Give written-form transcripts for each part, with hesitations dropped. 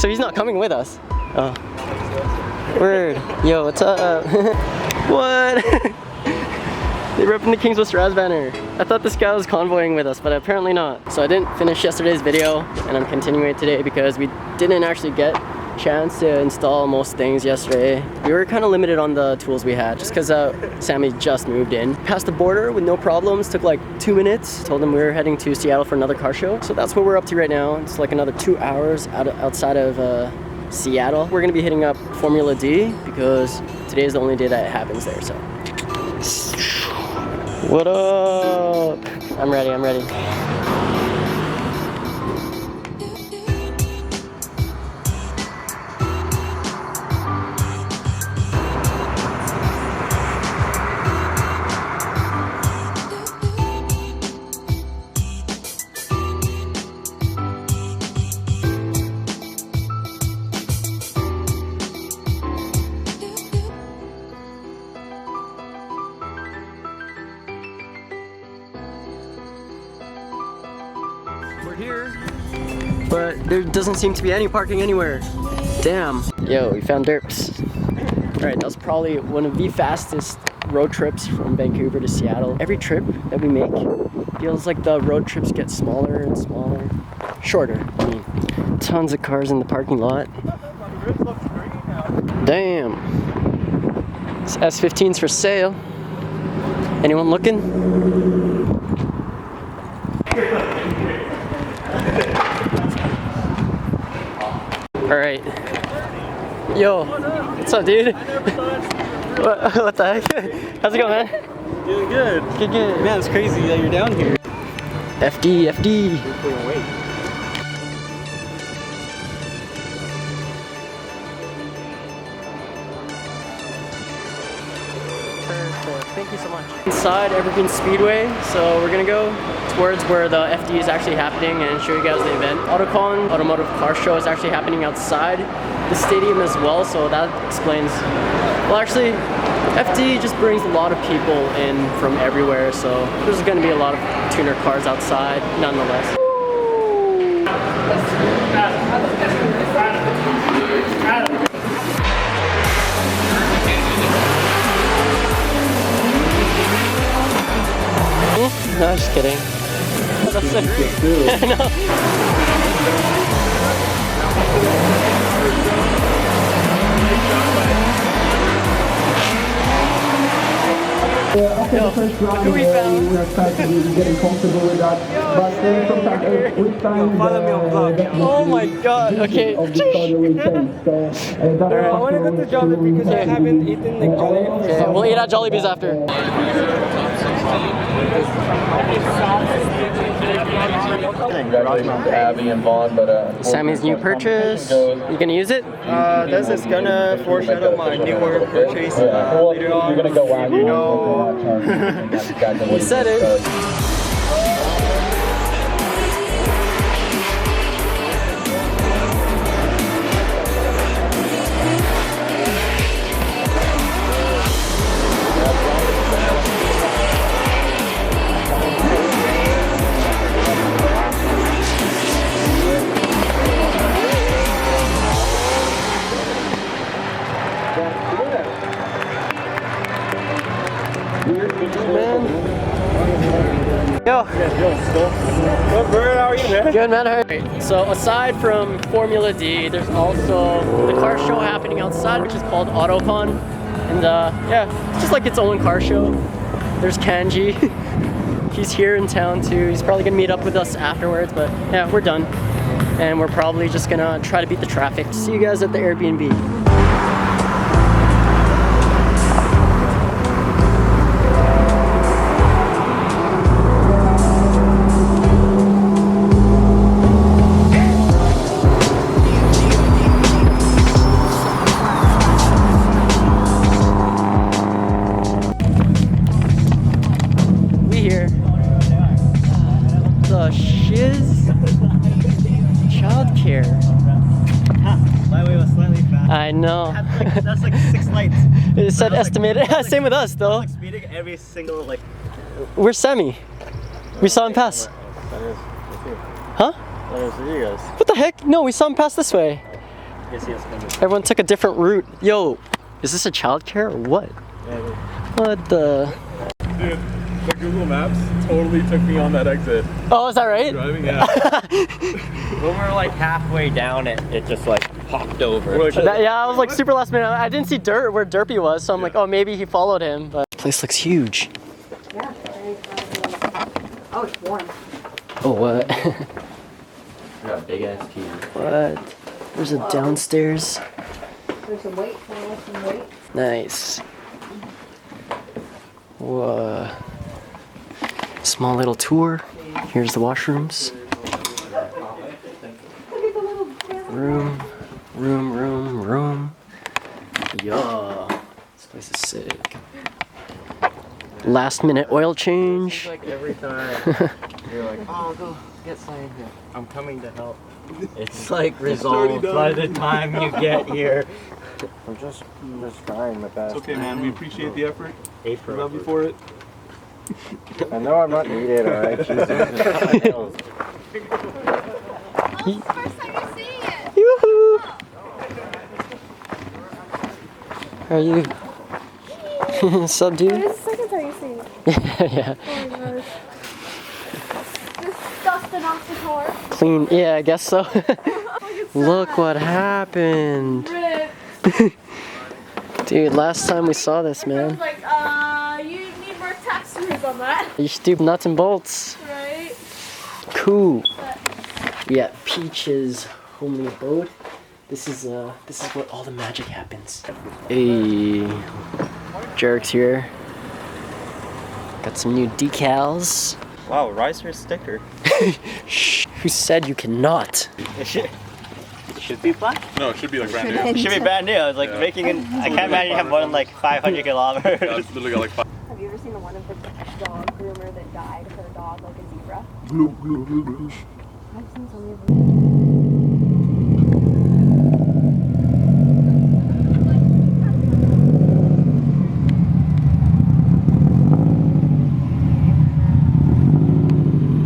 So he's not coming with us. Oh. Word. Yo, what's up? What? They ripping the Kings West Raz banner. I thought this guy was convoying with us, but apparently not. So I didn't finish yesterday's video, and I'm continuing it today because we didn't actually get a chance to install most things yesterday. We were kind of limited on the tools we had, just because Sammy just moved in. Passed the border with no problems, took like 2 minutes. Told him we were heading to Seattle for another car show. So that's what we're up to right now. It's like another 2 hours outside of Seattle. We're gonna be hitting up Formula D because today is the only day that it happens there, so. What up? I'm ready, I'm ready. We're here, but there doesn't seem to be any parking anywhere. Damn. Yo, we found derps. Alright, that was probably one of the fastest road trips from Vancouver to Seattle. Every trip that we make feels like the road trips get smaller and smaller. Shorter, I mean. Tons of cars in the parking lot. Damn. This S15's for sale. Anyone looking? Alright. Yo, what's up, dude? What the heck? How's it going, man? Doing good. Good. Man, it's crazy that you're down here. FD. You're pulling weight. Perfect. Thank you so much. Inside Evergreen Speedway, so we're gonna go towards where the FD is actually happening and show you guys the event. AutoCon, Automotive Car Show, is actually happening outside the stadium as well, so that explains. Well, actually, FD just brings a lot of people in from everywhere, so there's gonna be a lot of tuner cars outside, nonetheless. No, just kidding. That's so After the first round, we are starting getting comfortable with that. But sometimes each time oh my god, okay. of the starter will change. So I want to go to Jollibee because I haven't eaten like Jollibee. Okay, we'll eat at Jollibee's after. Congratulations to Abby and Vaughn, but Sammy's new purchase. You gonna use it? This is gonna foreshadow my newer purchase later on. You're gonna go out. You know. You said it. Yo. What bird are you, man? Good, man. Alright. So aside from Formula D, there's also the car show happening outside, which is called AutoCon. And yeah, it's just like its own car show. There's Kanji. He's here in town too. He's probably gonna meet up with us afterwards, but yeah, we're done. And we're probably just gonna try to beat the traffic. See you guys at the Airbnb. The shiz childcare. My way was slightly fast. I know. That's like 6 lights. It said estimated. Same with us though. Like speeding every single like. Where's Sammy? We saw him pass. That is Huh? for you guys. What the heck? No, we saw him pass this way. Everyone took a different route. Yo, is this a childcare or what? What the? Dude, the Google Maps totally took me on that exit. Oh, is that right? Driving, yeah. When we were like halfway down it just like popped over. We're like, Yeah, I was like super last minute. I didn't see dirt where Derpy was, so I'm like, oh, maybe he followed him. But this place looks huge. Yeah. Oh, it's warm. Oh, what? Got a big ass TV. What? There's a downstairs. There's some weight. Some weight. Nice. Whoa. Small little tour. Here's the washrooms. Room. Yeah. This place is sick. Last minute oil change. Like every time you're like, oh, go get something here. I'm coming to help. It's like resolved by the time you get here. I'm just trying my best. it's okay, man. We appreciate the effort. We April. love you for it. I know I'm not needed, alright? Jesus. First time you're seeing it. Yoo-hoo! How are you? What's up, dude? This is the second time you're seeing it. Yeah. Oh my gosh. Just dusting off the car. Clean. Yeah, I guess so. Look what happened. Rip. Dude, last time we saw this, I was man. like, you need more textures on that, You should do nuts and bolts. right? Cool. Yeah, Peach's homely abode. This is what all the magic happens. Hey, Jerk's here. Got some new decals. Wow, Ricer sticker. Shh. Who said you cannot? It should be black. No, it should be like brand new. It should be brand new. I was like making it. I can't imagine you have more than like 500 kilometers. Yeah, it's literally got like 5. Have you ever seen the one of the dog groomer that died her dog like a zebra? I've seen so many of them.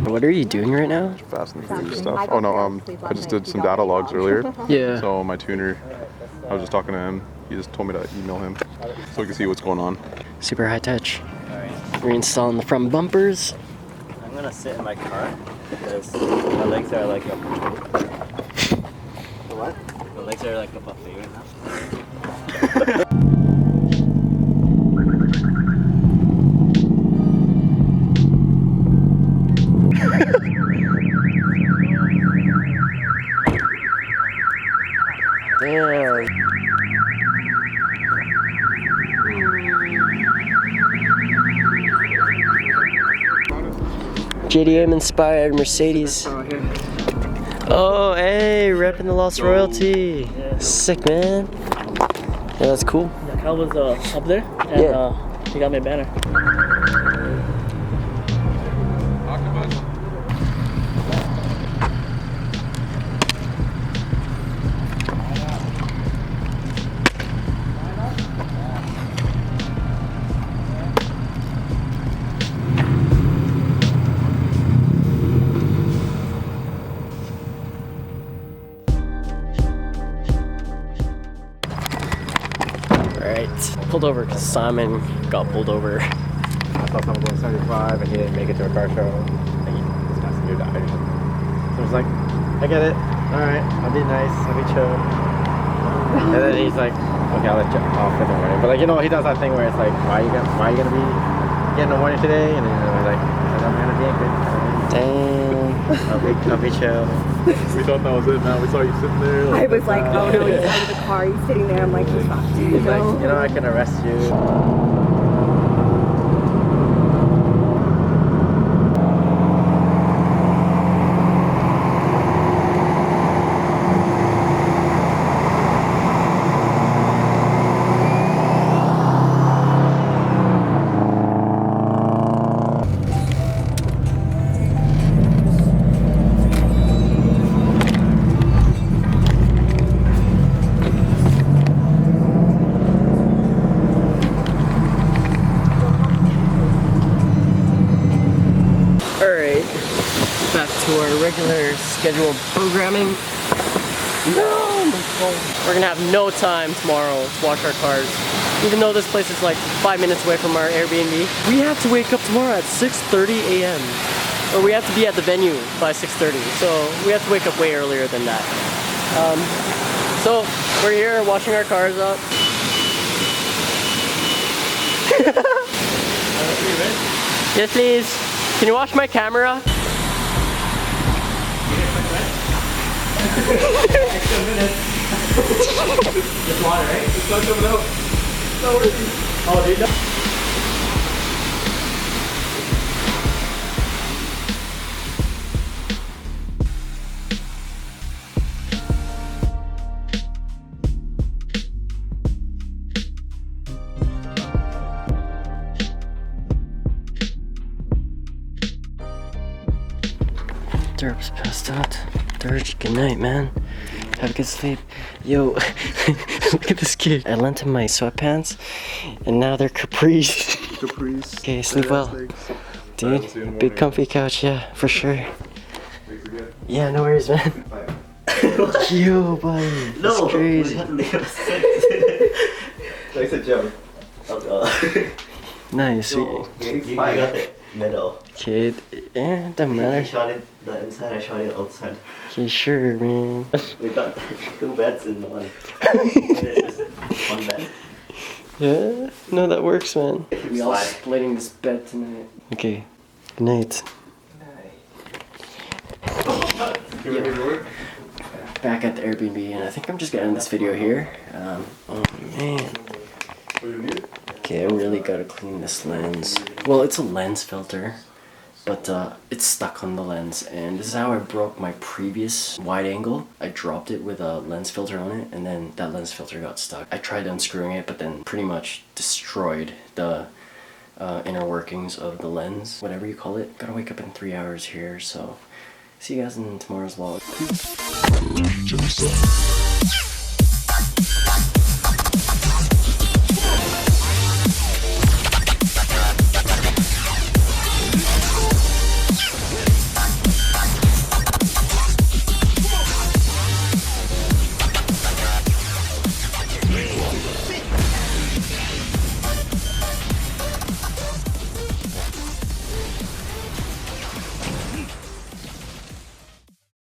What are you doing right now? Fast and furious stuff. Oh no, I just did some data logs earlier. Yeah. So my tuner, I was just talking to him. He just told me to email him so we can see what's going on. Super high touch. Reinstalling the front bumpers. I'm gonna sit in my car because my legs are like a what? My legs are like a buffet right now. Damn. JDM inspired Mercedes. Oh, hey, repping the Lost Royalty. Sick, man. Yeah, that's cool. Yeah, Cal was up there, and Yeah. he got my banner. Alright. Pulled over because Simon got pulled over. I saw someone going 75 and he didn't make it to a car show. Like, this passenger died or something. So I was like, I get it. Alright, I'll be nice. I'll be chill. And then he's like, okay, I'll let you off in the morning. But like, you know, he does that thing where it's like, why are you gonna be getting the morning today? And then I was like, because I'm gonna be angry. Damn. I'll be chill. We thought that was it, man. We saw you sitting there. I was like, oh no, he's out of the car. He's sitting there. I'm like, he's not. He's like, you know, I can arrest you. Alright. Back to our regular scheduled programming. No, my We're gonna have no time tomorrow to wash our cars. Even though this place is like 5 minutes away from our Airbnb, we have to wake up tomorrow at 6:30 a.m. Or we have to be at the venue by 6:30. So we have to wake up way earlier than that. So we're here washing our cars up. Yes, please. Can you wash my camera? Just water, right? It's not coming out. No worries. Oh, dude. No. Derp's passed out. Dirge, good night, man. Have a good sleep. Yo, look at this kid. I lent him my sweatpants, and now they're capris. Caprice. Okay, sleep well. Dude, big comfy couch, yeah, for sure. Yeah, no worries, man. Yo, buddy. That's crazy. Nice a joke. Nice. You got the middle. Kid, yeah, doesn't matter. You shot it the inside, I shot it outside. Okay, sure, man. We got 2 beds in one. It's just 1 bed. Yeah, no, that works, man. We all Slide. splitting this bed tonight. Okay, good night. Back at the Airbnb, and I think I'm just gonna end this video here. Oh man. Okay, I really gotta clean this lens. Well, it's a lens filter, but it's stuck on the lens, and this is how I broke my previous wide angle. I dropped it with a lens filter on it, and then that lens filter got stuck. I tried unscrewing it, but then pretty much destroyed the inner workings of the lens, whatever you call it. Gotta wake up in 3 hours here, so see you guys in tomorrow's vlog.